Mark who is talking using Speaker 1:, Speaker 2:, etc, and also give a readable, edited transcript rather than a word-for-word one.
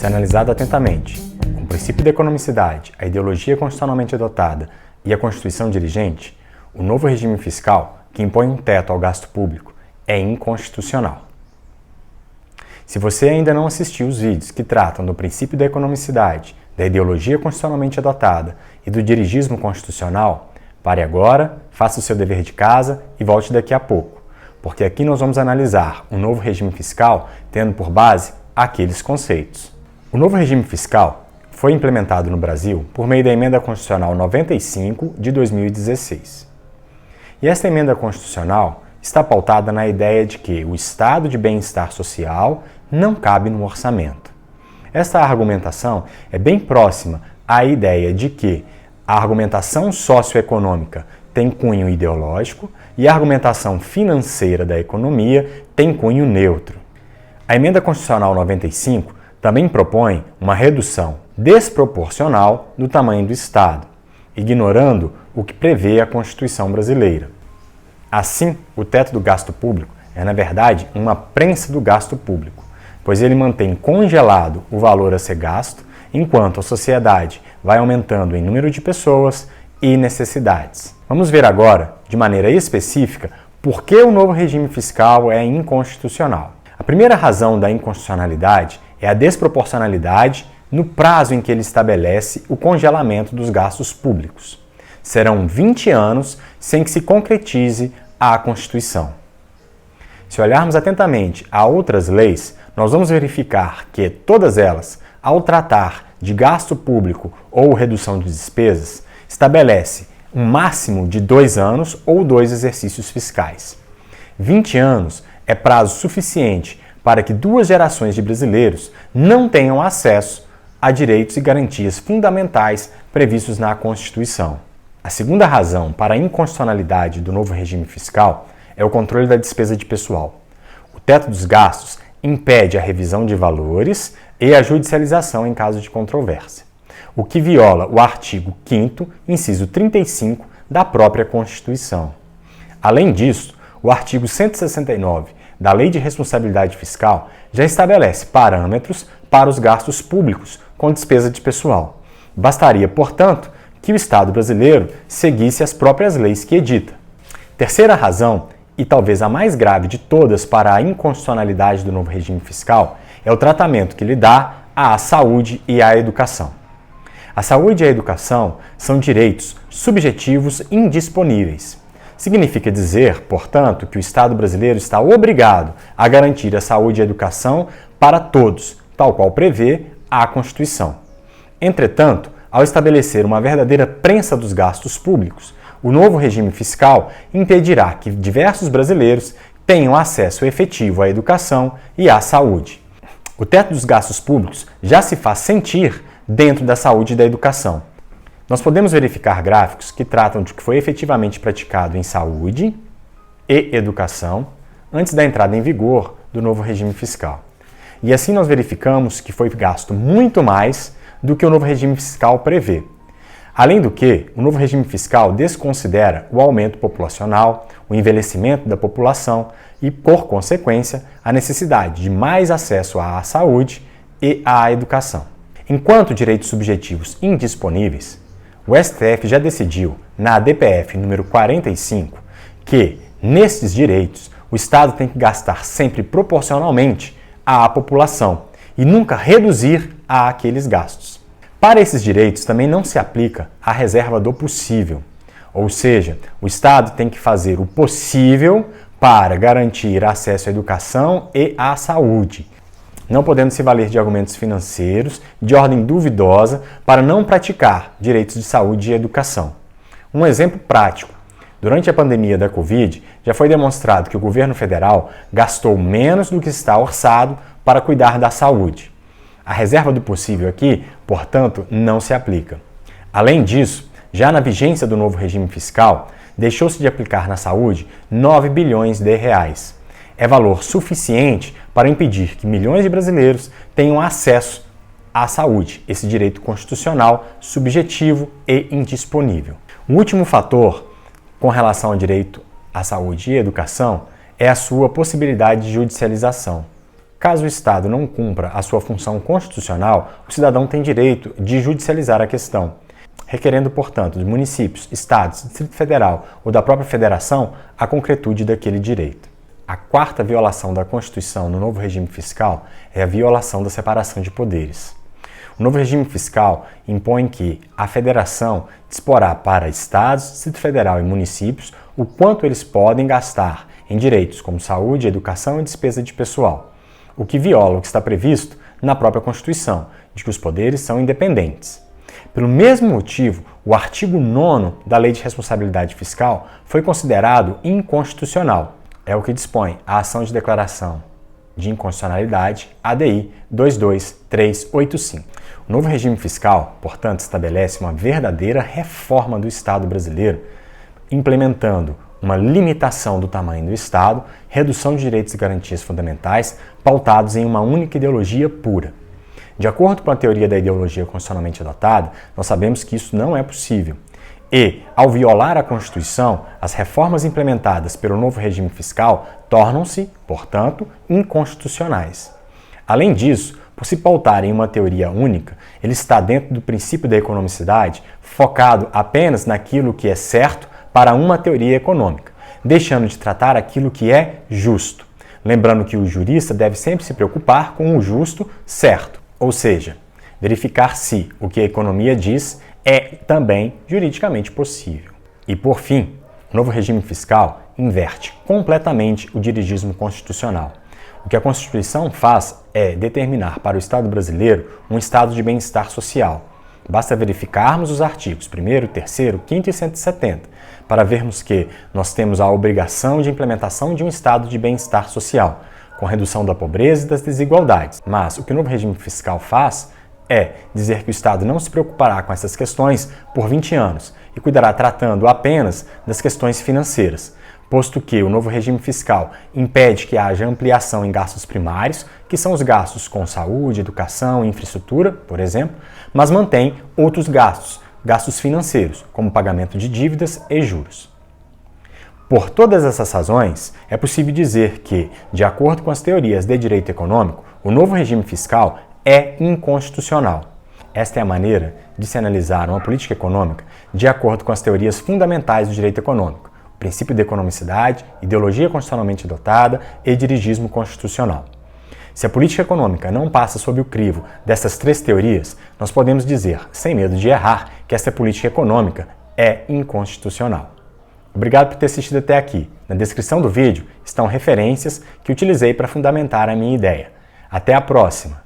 Speaker 1: Se analisado atentamente, com o princípio da economicidade, a ideologia constitucionalmente adotada e a Constituição dirigente, o novo regime fiscal, que impõe um teto ao gasto público, é inconstitucional. Se você ainda não assistiu os vídeos que tratam do princípio da economicidade, da ideologia constitucionalmente adotada e do dirigismo constitucional, pare agora, faça o seu dever de casa e volte daqui a pouco, porque aqui nós vamos analisar o novo regime fiscal tendo por base aqueles conceitos. O novo regime fiscal foi implementado no Brasil por meio da Emenda Constitucional 95 de 2016. E esta emenda constitucional está pautada na ideia de que o estado de bem-estar social não cabe no orçamento. Esta argumentação é bem próxima à ideia de que a argumentação socioeconômica tem cunho ideológico e a argumentação financeira da economia tem cunho neutro. A Emenda Constitucional 95 também propõe uma redução desproporcional do tamanho do Estado, ignorando o que prevê a Constituição brasileira. Assim, o teto do gasto público é, na verdade, uma prensa do gasto público, pois ele mantém congelado o valor a ser gasto, enquanto a sociedade vai aumentando em número de pessoas e necessidades. Vamos ver agora, de maneira específica, por que o novo regime fiscal é inconstitucional. A primeira razão da inconstitucionalidade é a desproporcionalidade no prazo em que ele estabelece o congelamento dos gastos públicos. Serão 20 anos sem que se concretize a Constituição. Se olharmos atentamente a outras leis, nós vamos verificar que todas elas, ao tratar de gasto público ou redução de despesas, estabelece um máximo de 2 anos ou 2 exercícios fiscais. 20 anos é prazo suficiente para que 2 gerações de brasileiros não tenham acesso a direitos e garantias fundamentais previstos na Constituição. A segunda razão para a inconstitucionalidade do novo regime fiscal é o controle da despesa de pessoal. O teto dos gastos impede a revisão de valores e a judicialização em caso de controvérsia, o que viola o artigo 5º, inciso 35 da própria Constituição. Além disso, o artigo 169 da Lei de Responsabilidade Fiscal já estabelece parâmetros para os gastos públicos com despesa de pessoal. Bastaria, portanto, que o Estado brasileiro seguisse as próprias leis que edita. Terceira razão, e talvez a mais grave de todas para a inconstitucionalidade do novo regime fiscal, é o tratamento que lhe dá à saúde e à educação. A saúde e a educação são direitos subjetivos indisponíveis. Significa dizer, portanto, que o Estado brasileiro está obrigado a garantir a saúde e a educação para todos, tal qual prevê a Constituição. Entretanto, ao estabelecer uma verdadeira prensa dos gastos públicos, o novo regime fiscal impedirá que diversos brasileiros tenham acesso efetivo à educação e à saúde. O teto dos gastos públicos já se faz sentir dentro da saúde e da educação. Nós podemos verificar gráficos que tratam de que foi efetivamente praticado em saúde e educação antes da entrada em vigor do novo regime fiscal. E assim nós verificamos que foi gasto muito mais do que o novo regime fiscal prevê. Além do que, o novo regime fiscal desconsidera o aumento populacional, o envelhecimento da população e, por consequência, a necessidade de mais acesso à saúde e à educação. Enquanto direitos subjetivos indisponíveis, o STF já decidiu, na DPF número 45, que, nesses direitos, o Estado tem que gastar sempre proporcionalmente à população e nunca reduzir aqueles gastos. Para esses direitos também não se aplica a reserva do possível, ou seja, o Estado tem que fazer o possível para garantir acesso à educação e à saúde, não podendo se valer de argumentos financeiros de ordem duvidosa para não praticar direitos de saúde e educação. Um exemplo prático. Durante a pandemia da Covid, já foi demonstrado que o governo federal gastou menos do que está orçado para cuidar da saúde. A reserva do possível aqui, portanto, não se aplica. Além disso, já na vigência do novo regime fiscal, deixou-se de aplicar na saúde 9 bilhões de reais. É valor suficiente para impedir que milhões de brasileiros tenham acesso à saúde, esse direito constitucional, subjetivo e indisponível. O último fator com relação ao direito à saúde e educação é a sua possibilidade de judicialização. Caso o Estado não cumpra a sua função constitucional, o cidadão tem direito de judicializar a questão, requerendo, portanto, dos municípios, estados, Distrito Federal ou da própria Federação a concretude daquele direito. A quarta violação da Constituição no novo regime fiscal é a violação da separação de poderes. O novo regime fiscal impõe que a Federação disporá para estados, Distrito Federal e municípios o quanto eles podem gastar em direitos como saúde, educação e despesa de pessoal, o que viola o que está previsto na própria Constituição, de que os poderes são independentes. Pelo mesmo motivo, o artigo 9º da Lei de Responsabilidade Fiscal foi considerado inconstitucional. É o que dispõe a ação de declaração de inconstitucionalidade ADI 22385. O novo regime fiscal, portanto, estabelece uma verdadeira reforma do Estado brasileiro, implementando uma limitação do tamanho do Estado, redução de direitos e garantias fundamentais, pautados em uma única ideologia pura. De acordo com a teoria da ideologia constitucionalmente adotada, nós sabemos que isso não é possível. E, ao violar a Constituição, as reformas implementadas pelo novo regime fiscal tornam-se, portanto, inconstitucionais. Além disso, por se pautar em uma teoria única, ele está dentro do princípio da economicidade, focado apenas naquilo que é certo para uma teoria econômica, deixando de tratar aquilo que é justo. Lembrando que o jurista deve sempre se preocupar com o justo certo, ou seja, verificar se o que a economia diz é também juridicamente possível. E por fim, o novo regime fiscal inverte completamente o dirigismo constitucional. O que a Constituição faz é determinar para o Estado brasileiro um estado de bem-estar social. Basta verificarmos os artigos 1º, 3º, 5º e 170 para vermos que nós temos a obrigação de implementação de um estado de bem-estar social, com redução da pobreza e das desigualdades. Mas o que o novo regime fiscal faz é dizer que o Estado não se preocupará com essas questões por 20 anos e cuidará tratando apenas das questões financeiras, posto que o novo regime fiscal impede que haja ampliação em gastos primários, que são os gastos com saúde, educação e infraestrutura, por exemplo, mas mantém outros gastos financeiros, como pagamento de dívidas e juros. Por todas essas razões, é possível dizer que, de acordo com as teorias de direito econômico, o novo regime fiscal é inconstitucional. Esta é a maneira de se analisar uma política econômica de acordo com as teorias fundamentais do direito econômico, o princípio da economicidade, ideologia constitucionalmente adotada e dirigismo constitucional. Se a política econômica não passa sob o crivo dessas três teorias, nós podemos dizer, sem medo de errar, que esta política econômica é inconstitucional. Obrigado por ter assistido até aqui. Na descrição do vídeo estão referências que utilizei para fundamentar a minha ideia. Até a próxima!